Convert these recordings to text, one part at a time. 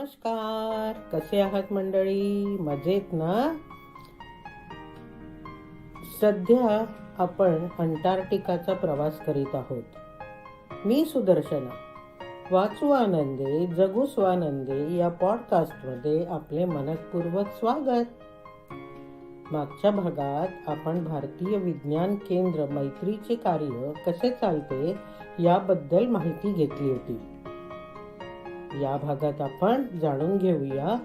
नमस्कार. कसे आहात मंडळी? मजेत ना? सध्या आपण अंटार्क्टिकाचा प्रवास करीत आहोत. मी सुदर्शना. वाचू आनंदे जगू स्वानंदे या पॉडकास्टमध्ये आपले मनःपूर्वक स्वागत. मागच्या भागात आपण भारतीय विज्ञान केंद्र मैत्रीचे कार्य कसे चालते याबद्दल माहिती घेतली होती. या भागात आपण जाणून घेऊया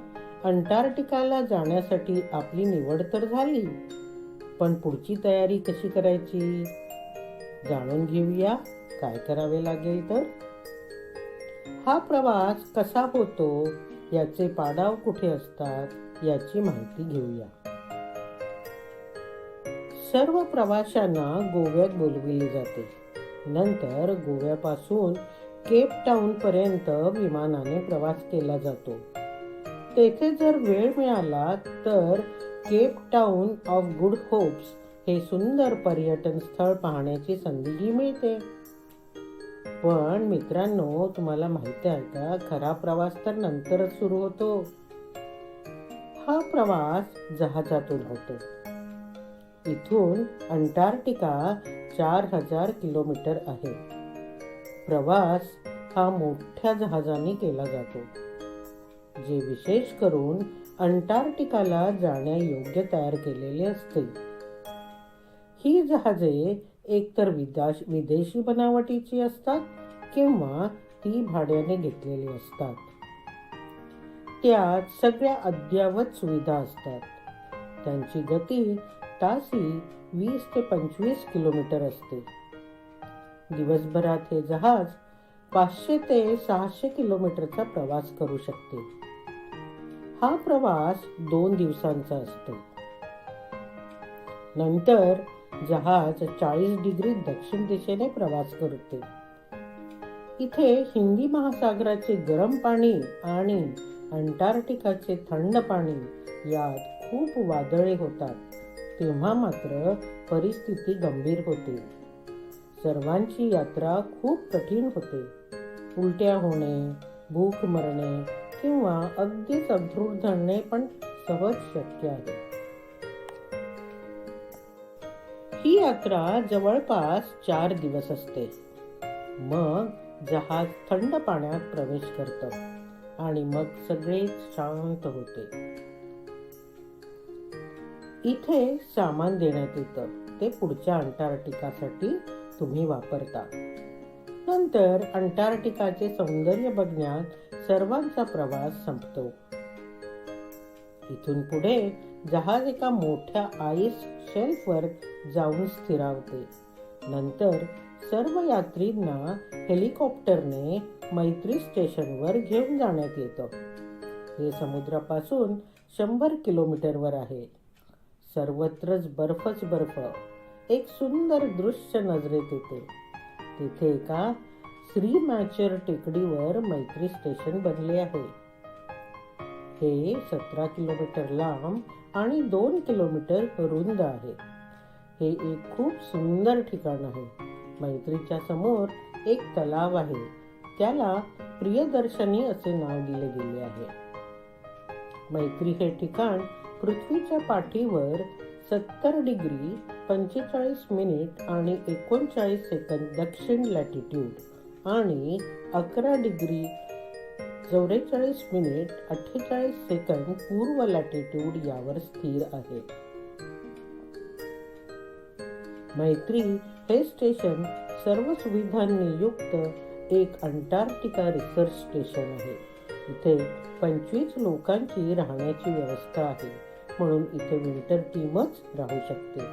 अंटार्क्टिकाला जाण्यासाठी आपली निवड तर झाली, पण पुढची तयारी कशी करायची जाणून घेऊया. काय करावे लागेल तर हा प्रवास कसा होतो, याचे पाडाव कुठे असतात याची माहिती घेऊया. सर्व प्रवाशांना गोव्यात बोलविले जाते. नंतर गोव्यापासून केप टाउन पर्यंत विमानाने प्रवास केला जातो. तेथे जर वेळ मिळाला तर Cape Town of Good Hopes हे सुंदर पर्यटन स्थळ पाहण्याची संधीही मिळते. पण मित्रांनो, तुम्हाला माहिती आहे का, खरा प्रवास तर नंतरच सुरू होतो. हा प्रवास जहाजातून होतो. इथून अंटार्क्टिका 4000 किलोमीटर आहे. प्रवास हा मोठ्या जहाजाने केला जातो, जे विशेष करून अंटार्क्टिकाला जाण्यायोग्य तयार केलेले असते. ही जहाजे एकतर विदेशी बनावटीची असतात किंवा ती भाड्याने घेतलेली असतात. त्यात सगळ्या अद्ययावत सुविधा असतात. त्यांची गती तासी 20 ते 25 किलोमीटर असते. दिवसभरात हे जहाज 500 ते 600 किलोमीटरचा प्रवास करू शकते. हा प्रवास 2 दिवसांचा असतो. नंतर जहाज 40 डिग्री दक्षिण दिशेने प्रवास करते. इथे हिंदी महासागराचे गरम पाणी आणि अंटार्क्टिकाचे थंड पाणी यात खूप वादळे होतात. तेव्हा मात्र परिस्थिती गंभीर होते. सर्वांची यात्रा खूप कठीण होते. उलट्या होणे, भूक मरणे किंवा अगदीच अंथरूण पण सहज शक्य आहे. ही यात्रा जवळपास 4 दिवस असते. मग जहाज थंड पाण्यात प्रवेश करतं आणि मग सगळे शांत होते. इथे सामान देण्यात येतं. ते पुढच्या अंटार्क्टिकासाठी तुम्ही वापरता. नंतर अंटार्क्टिकाचे सौंदर्य बघण्यात सर्वांचा प्रवास संपतो. इथून पुढे जहाज एका मोठ्या आईस शेल्फवर जाऊन स्थिरावते. नंतर सर्व यात्रींना हेलिकॉप्टरने मैत्री स्टेशनवर घेऊन जाण्यात येतं. हे समुद्रापासून 100 किलोमीटरवर आहे. सर्वत्रच बर्फच बर्फ. एक सुंदर दृश्य नजरेत येते. तिथे एका श्रीमॅचर टेकडीवर मैत्री स्टेशन बनले आहे. हे 17 किलोमीटर लांब आणि 2 किलोमीटर रुंद आहे. हे एक खूप सुंदर ठिकाण आहे. मैत्रीच्या समोर एक तलाव आहे. त्याला प्रियदर्शनी असे नाव दिले गेले आहे. मैत्री हे ठिकाण पृथ्वीच्या पाठीवर 70 डिग्री 45 मिनिट आणि 39 सेकंद दक्षिण लॅटिट्यूड आणि 11 डिग्री 44 मिनिट 48 सेकंद पूर्व लॅटिट्यूड यावर स्थिर आहे. मैत्री हे स्टेशन सर्व सुविधांनी युक्त एक अंटार्क्टिका रिसर्च स्टेशन आहे. इथे 25 लोकांची राहण्याची व्यवस्था आहे, म्हणून इथे विंटर टीमच राहू शकते.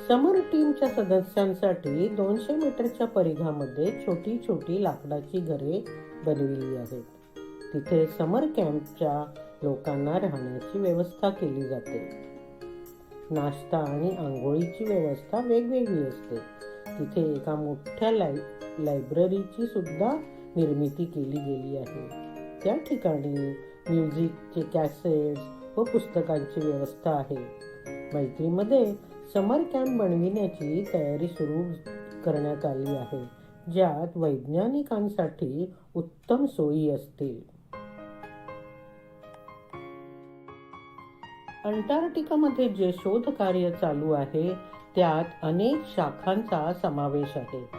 समर टीमच्या सदस्यांसाठी 200 मीटरच्या परिघामध्ये छोटी छोटी लाकडाची घरे बनविली आहेत. तिथे समर कॅम्पच्या लोकांना राहण्याची व्यवस्था केली जाते. नाश्ता आणि आंघोळीची व्यवस्था वेगवेगळी असते. तिथे एका मोठ्या लायब्ररीची सुद्धा निर्मिती केली गेली आहे. त्या ठिकाणी म्युझिकचे कॅसेट्स व पुस्तकांची व्यवस्था आहे. मैत्रीमध्ये समर कॅम्प बनविण्याची तयारी सुरू करण्यात आली आहे, ज्यात वैज्ञानिकांसाठी उत्तम सोयी असतील. अंटार्क्टिकामध्ये जे शोध कार्य चालू आहे त्यात अनेक शाखांचा समावेश आहे.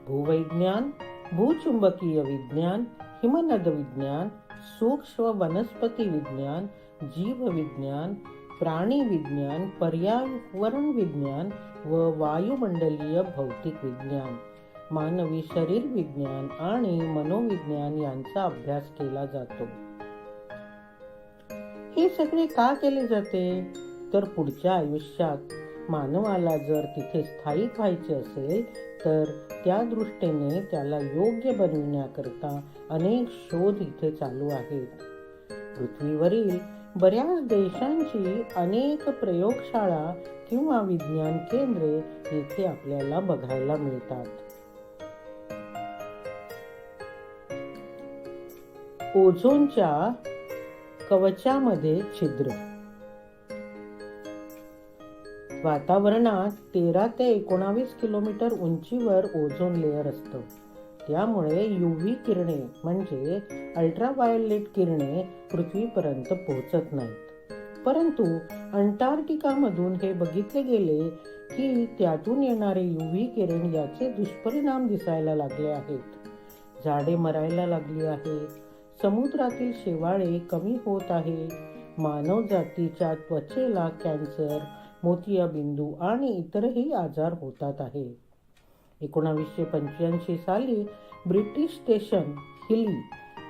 भूवैज्ञान, भूचुंबकीय विज्ञान, हिमनद विज्ञान, सूक्ष्म वनस्पती विज्ञान, जीवविज्ञान, प्राणी विज्ञान, पर्यावरण विज्ञान व वायुमंडलीय भौतिक विज्ञान, मानवी शरीर विज्ञान आणि मनोविज्ञान यांचा अभ्यास केला जातो. हे सगळे का केले जाते? तर पुढच्या आयुष्यात मानवाला जर तिथे स्थायिक व्हायचे असेल तर त्या दृष्टीने त्याला योग्य बनविण्याकरता अनेक शोध इथे चालू आहेत. पृथ्वीवरील बऱ्याच देशांची अनेक प्रयोगशाळा किंवा विज्ञान केंद्रे येथे आपल्याला बघायला मिळतात. ओझोनच्या कवचामध्ये छिद्र. वातावरणात 13 ते 19 किलोमीटर उंचीवर ओझोन लेअर असतं. त्यामुळे UV किरणे म्हणजे अल्ट्राव्हायोलेट किरणे पृथ्वीपर्यंत पोहोचत नाहीत. परंतु अंटार्क्टिकामधून हे बघितले गेले की त्यातून येणारे UV किरण याचे दुष्परिणाम दिसायला लागले आहेत. झाडे मरायला लागली आहेत, समुद्रातील शेवाळे कमी होत आहे, मानव जातीच्या त्वचेला कॅन्सर, मोतियाबिंदू आणि इतरही आजार होतात आहे. 1985 साली ब्रिटिश स्टेशन हिली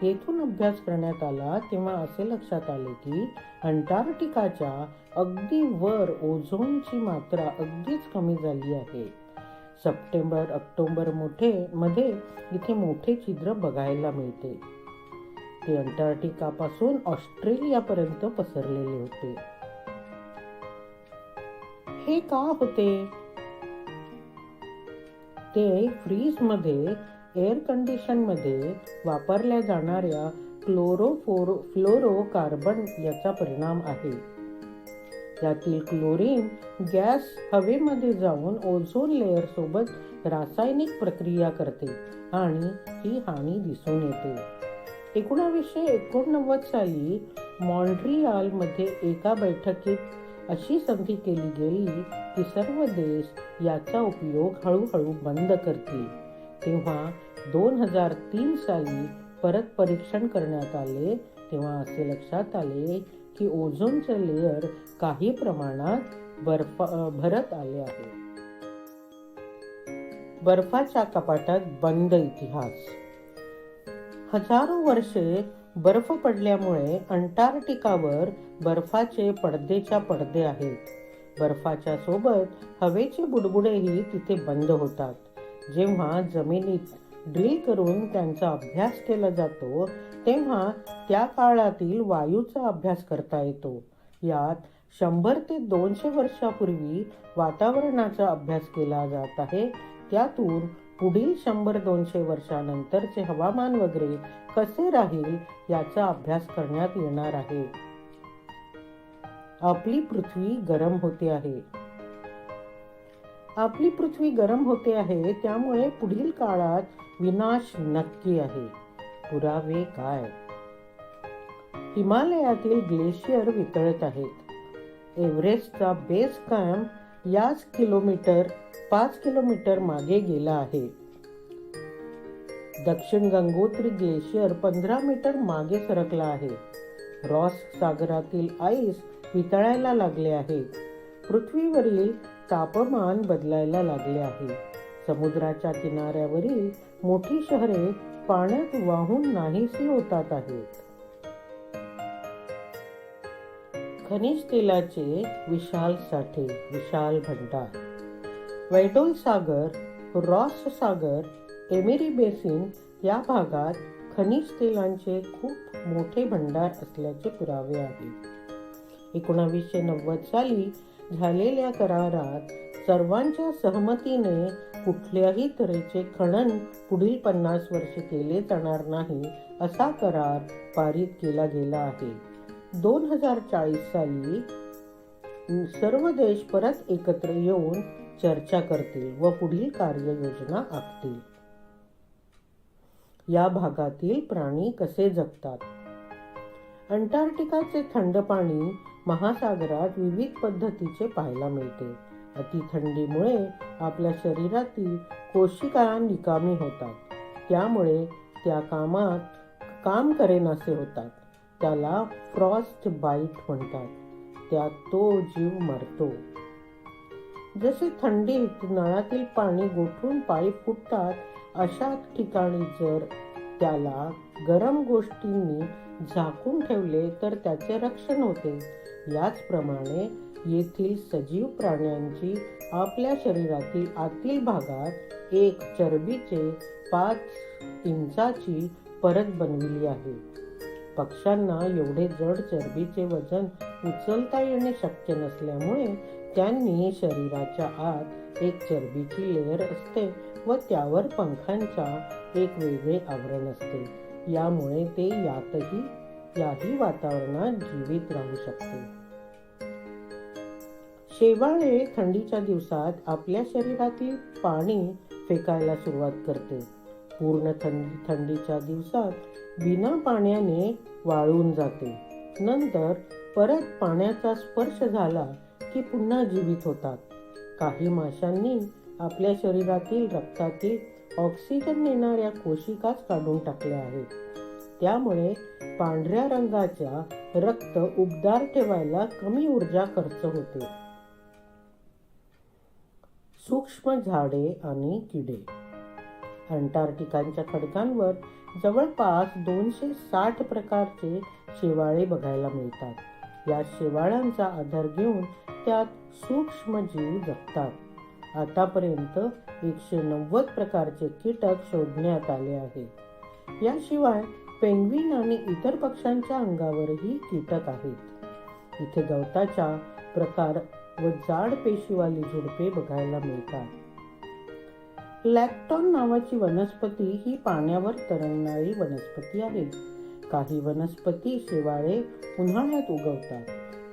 येथून अभ्यास करण्यात आला तेव्हा असे लक्षात आले की अंटार्क्टिकाच्या अगदी वर ओझोनची मात्रा अगदीच कमी झाली आहे. सप्टेंबर-ऑक्टोबर मध्ये इथे मोठे छिद्र बघायला मिळते. ते अंटार्क्टिकापासून ऑस्ट्रेलियापर्यंत पसरलेले होते. हे का होते? ते फ्रीजमध्ये, एअर कंडिशनमध्ये वापरल्या जाणाऱ्या फ्लोरोकार्बन याचा परिणाम आहे. यातील क्लोरीन गॅस हवेमध्ये जाऊन ओझोन लेअर सोबत रासायनिक प्रक्रिया करते आणि ही हानी दिसून येते. 1989 साली मॉन्ट्रियाल मध्ये एका बैठकीत अशी संधी केली गेली की सर्व देश याचा उपयोग हळूहळू बंद करतील. तेव्हा 2003 साली परत परीक्षण करण्यात आले तेव्हा असे लक्षात आले की ओझोनचे लेअर काही प्रमाणात भरत आले आहे. बर्फाच्या कपाटात बंद इतिहास. हजारो वर्षे बर्फ पडल्यामुळे अंटार्क्टिकावर बर्फाचे पडदेच्या पडदे आहेत. बर्फाच्या सोबत हवेचे बुडबुडेही तिथे बंद होतात. जेव्हा जमिनीत ड्रिल करून त्यांचा अभ्यास केला जातो तेव्हा त्या काळातील वायूचा अभ्यास करता येतो. यात 100 ते 200 वर्षापूर्वी वातावरणाचा अभ्यास केला जात आहे. त्यातून पुढील 100-200 वर्षानंतरचे हवामान वगैरे कसे राहील याचा अभ्यास करण्यात येणार आहे. आपली पृथ्वी गरम होते आहे. आपली पृथ्वी गरम होते आहे त्यामुळे पुढील काळात विनाश नक्की आहे. पुरावे काय? हिमालयातील ग्लेशियर वितळत आहेत. एव्हरेस्टचा बेस कॅम्प याच 5 किलोमीटर मागे गेला आहे. दक्षिण गंगोत्री ग्लेशियर 15 मीटर मागे सरकला आहे. रॉस सागरातील आईस वितळायला लागले आहे. पृथ्वीवरील तापमान बदलायला लागले आहे. समुद्राच्या किनाऱ्यावरील मोठी शहरे पाण्यात वाहून नाहीशी होतात आहेत. खनिज तेलाचे विशाल साठे, विशाल भंडार. वेडोल सागर, रॉस सागर, एमेरी बेसिन या भागात खनिज तेलांचे खूप मोठे भंडार असल्याचे पुरावे आहेत. 1990 साली झालेल्या करारात सर्वांच्या सहमतीने कुठल्याही तऱ्हेचे खनन पुढील 50 वर्षे केले जाणार नाही असा करार पारित केला गेला आहे. 2040 साली सर्व देश परत एकत्र येऊन चर्चा करतील व पुढील कार्ययोजना आखतील. या भागातील प्राणी कसे जगतात. अंटार्क्टिकाचे थंड पाणी महासागरात विविध पद्धतीचे पाहायला मिळते. अति थंडीमुळे आपल्या शरीरातील कोशिका निकामी होतात. त्यामुळे त्या काम करेनासे होतात. त्याला फ्रॉस्ट बाईट म्हणतात. त्यात तो जीव मरतो. जसे थंडीत नळातील पाणी गोठून पाईप फुटतात, अशा ठिकाणी जर त्याला गरम गोष्टींनी झाकून ठेवले तर त्याचे रक्षण होते. याचप्रमाणे येथील सजीव प्राण्यांची आपल्या शरीरातील आतील भागात एक चरबीचे 5 इंचाची परत बनविली आहे. पक्ष्यांना एवढे जड चरबीचे वजन उचलता येणे शक्य नसल्यामुळे त्यांनी शरीराच्या आत एक चरबीची लेयर असते व त्यावर पंखांच्या एक वेगळे आवरण असते. यामुळे ते याही वातावरणात जीवित राहू शकते. शेवाळे थंडीच्या दिवसात आपल्या शरीरातील पाणी फेकायला सुरुवात करते. पूर्ण थंडीच्या दिवसात बिना पाण्याने वाळून जाते. नंतर परत पाण्याचा स्पर्श झाला की पुन्हा जीवित होतात. काही माशांनी आपल्या शरीरातील रक्तातील ऑक्सिजन नेणाऱ्या कोशिकाच काढून टाकल्या आहेत. त्यामुळे पांढऱ्या रंगाच्या रक्त उबदार ठेवायला कमी ऊर्जा खर्च होते. सूक्ष्म झाडे आणि किडे. अंटार्क्टिकाच्या खडकांवर जवळपास 260 प्रकारचे शेवाळे बघायला मिळतात. या शेवाळांचा आधार घेऊन त्यात सूक्ष्म जीव जगतात. आतापर्यंत 190 प्रकारचे कीटक शोधण्यात आले आहेत. याशिवाय पेंग्विन आणि इतर पक्ष्यांच्या अंगावरही कीटक आहेत. इथे गवताच्या प्रकार व जाड पेशीवाली झुडपे बघायला मिळतात. लॅक्टॉन नावाची वनस्पती ही पाण्यावर तरंगणारी वनस्पती आहे. काही वनस्पती शेवाळे उन्हाळ्यात उगवतात.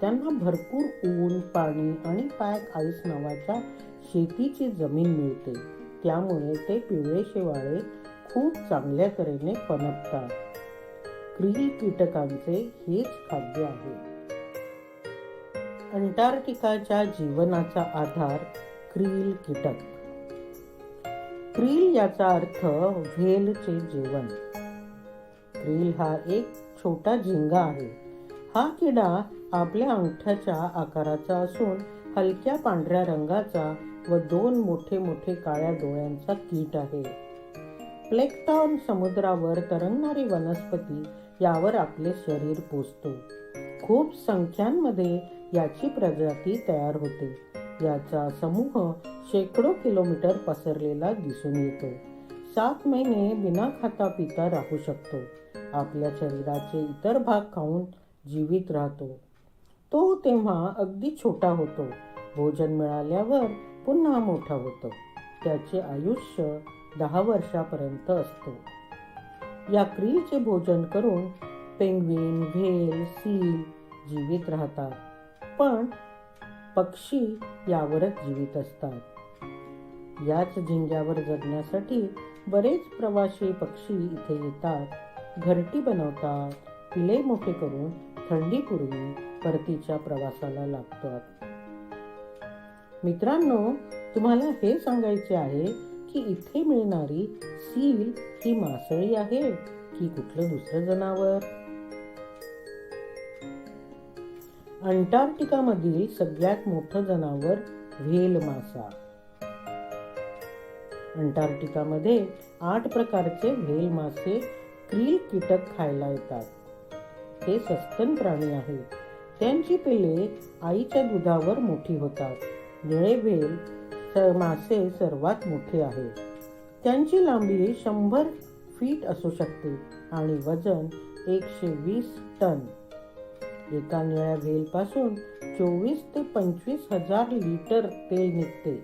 त्यांना भरपूर ऊन, पाणी आणि पॅक आईस नावाच्या शेतीची जमीन मिळते. त्यामुळे ते पिवळे शेवाळे खूप चांगल्या तऱ्हेने पनपतात. क्रील कीटकांचे हेच खाद्य आहे. अंटार्क्टिकाच्या जीवनाचा आधार क्रील कीटक. क्रील याचा अर्थ व्हेलचे जेवण. क्रील हा एक छोटा झिंगा आहे. हा किडा आपल्या अंगठ्याच्या आकाराचा असून हलक्या पांढऱ्या रंगाचा व 2 मोठे मोठे काळ्या डोळ्यांचा कीट आहे. प्लॅंक्टन समुद्रावर तरंगणारी वनस्पती यावर आपले शरीर पोसतो. खूप संख्यांमध्ये याची प्रजाती तयार होते. याचा समूह शेकडो किलोमीटर पसरलेला दिसून येतो. 7 महिने बिना खाता पिता राहू शकतो. आपल्या शरीराचे इतर भाग खाऊन जीवित राहतो. तो तेव्हा अगदी छोटा होतो. भोजन मिळाल्यावर पुन्हा मोठा होतो. त्याचे आयुष्य 10 वर्षापर्यंत असतो. या क्रीलचे भोजन करून पेंग्विन, व्हेल, सील जीवित राहतात. पण पक्षी यावरच जीवित असतात. याच झिंग्यावर जगण्यासाठी बरेच प्रवासी पक्षी इथे येतात, घरटी बनवतात, पिले मोठे करून थंडीपूर्वी परतीच्या प्रवासाला लागतात. मित्रांनो, तुम्हाला हे सांगायचे आहे की इथे मिळणारी सील ही मासळी आहे की कुठलं दुसरं जनावर? अंटार्क्टिकामधील सगळ्यात मोठं जनावर व्हेल मासा. अंटार्क्टिकामध्ये 8 प्रकारचे व्हेल मासे क्रील कीटक खायला येतात. ते सस्तन प्राणी आहेत. त्यांची पिले आईच्या दुधावर मोठी होतात. निळे व्हेल मासे सर्वात मोठे आहे. त्यांची लांबी 100 फीट असू शकते आणि वजन 120 टन. एका निळ्या व्हेल पासून 24 ते 25 हजार लिटर तेल निघते.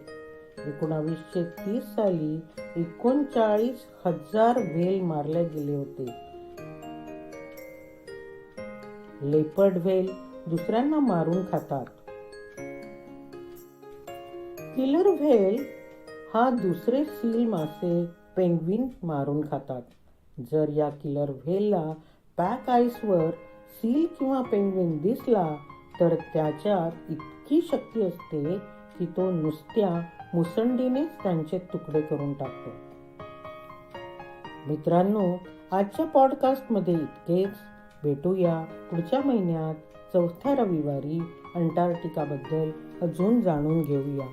1930 साली 39,000 व्हेल मारले गेले होते. लेपर्ड व्हेल दुसऱ्यांना मारून खातात. किलर व्हेल हा दुसरे सील मासे पेंग्विन मारून खातात. जर या किलर व्हेलला पॅक आईसवर सील किंवा पेंग्विन दिसला तर त्याच्यात इतकी शक्ती असते की तो नुसत्या मुसंडीनेच त्यांचे तुकडे करून टाकतो. मित्रांनो, आजच्या पॉडकास्टमध्ये इतकेच. भेटूया पुढच्या महिन्यात 4थ्या रविवारी अंटार्क्टिकाबद्दल अजून जाणून घेऊया.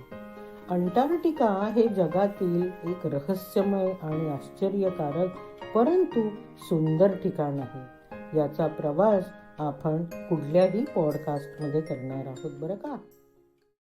अंटार्क्टिका हे जगातील एक रहस्यमय आणि आश्चर्यकारक परंतु सुंदर ठिकाण आहे. याचा प्रवास आपण पुढल्याही पॉडकास्टमध्ये करणार आहोत बरं का.